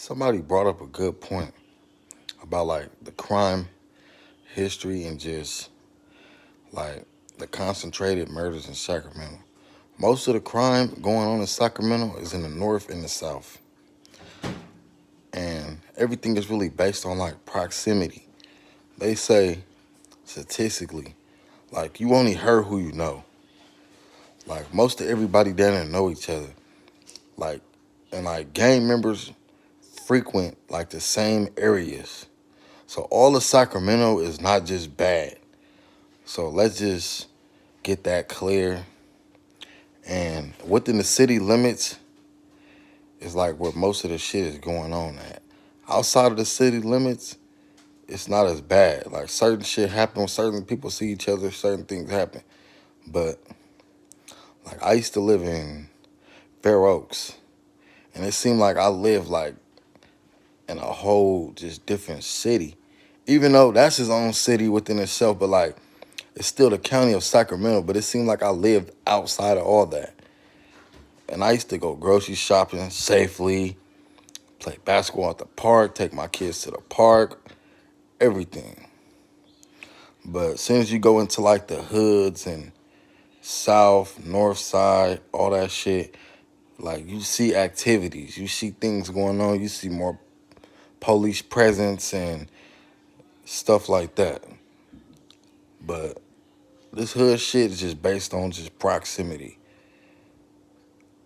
Somebody brought up a good point about like the crime history and just like the concentrated murders in Sacramento. Most of the crime going on in Sacramento is in the north and the south. And everything is really based on like proximity. They say statistically, like you only hurt who you know. Like most of everybody down there know each other. Like and like gang members frequent like the same areas. So all of Sacramento is not just bad. So let's just get that clear. And within the city limits is like where most of the shit is going on at. Outside of the city limits, it's not as bad. Like certain shit happen, certain people see each other, certain things happen. But like I used to live in Fair Oaks, and it seemed like I lived like in a whole just different city. Even though that's his own city within itself, but like it's still the county of Sacramento, but it seemed like I lived outside of all that. And I used to go grocery shopping safely, play basketball at the park, take my kids to the park, everything. But as soon as you go into like the hoods and south, north side, all that shit, like you see activities, you see things going on, you see more police presence and stuff like that. But this hood shit is just based on just proximity.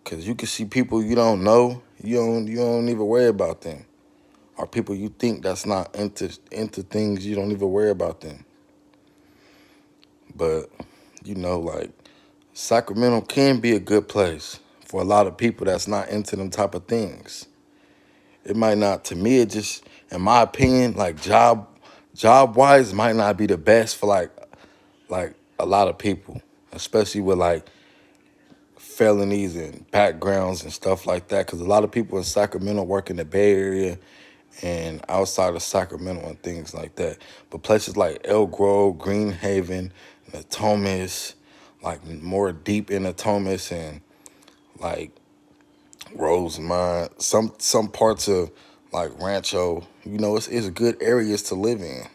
Cause you can see people you don't know, you don't even worry about them. Or people you think that's not into things, you don't even worry about them. But like Sacramento can be a good place for a lot of people that's not into them type of things. It might not, to me, it just, in my opinion, like job wise, might not be the best for like a lot of people, especially with like felonies and backgrounds and stuff like that. Because a lot of people in Sacramento work in the Bay Area and outside of Sacramento and things like that. But places like El Grove, Greenhaven, Natomas, like more deep in Natomas and like Rosemont, some parts of like Rancho, it's good areas to live in.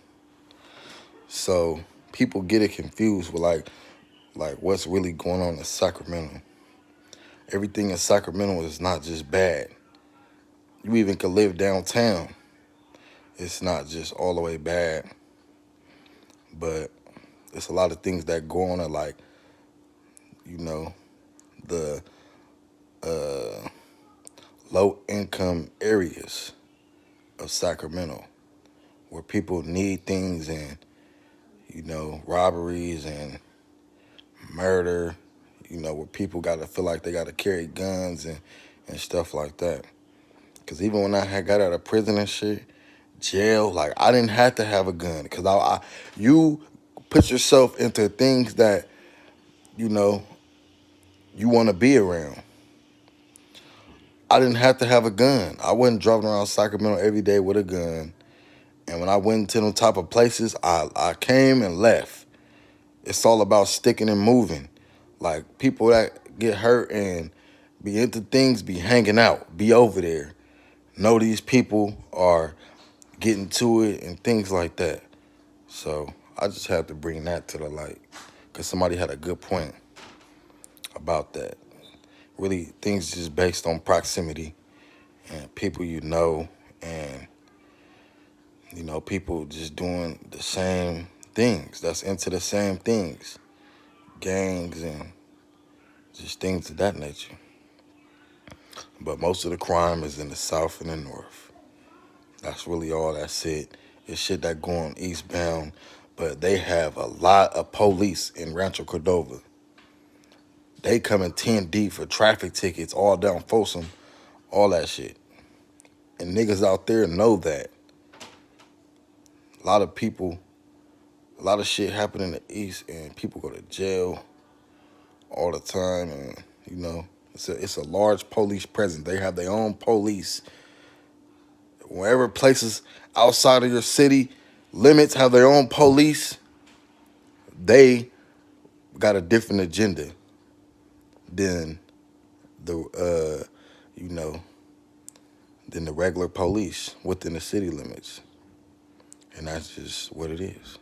So people get it confused with like what's really going on in Sacramento. Everything in Sacramento is not just bad. You even could live downtown. It's not just all the way bad, but it's a lot of things that go on at like, you know, the low income areas of Sacramento where people need things and, robberies and murder, where people got to feel like they got to carry guns and stuff like that. Because even when I had got out of prison and shit, jail, like I didn't have to have a gun because you put yourself into things that, you know, you want to be around. I didn't have to have a gun. I wasn't driving around Sacramento every day with a gun. And when I went into them type of places, I came and left. It's all about sticking and moving. Like people that get hurt and be into things, be hanging out, be over there. Know these people are getting to it and things like that. So I just had to bring that to the light because somebody had a good point about that. Really, things just based on proximity and people and people just doing the same things. That's into the same things, gangs and just things of that nature. But most of the crime is in the south and the north. That's really all that's it. It's shit that going eastbound, but they have a lot of police in Rancho Cordova. They coming 10 deep for traffic tickets all down Folsom, all that shit. And niggas out there know that. A lot of people, a lot of shit happen in the east and people go to jail all the time. And, it's a large police presence. They have their own police. Wherever places outside of your city limits have their own police, they got a different agenda than the than the regular police within the city limits. And that's just what it is.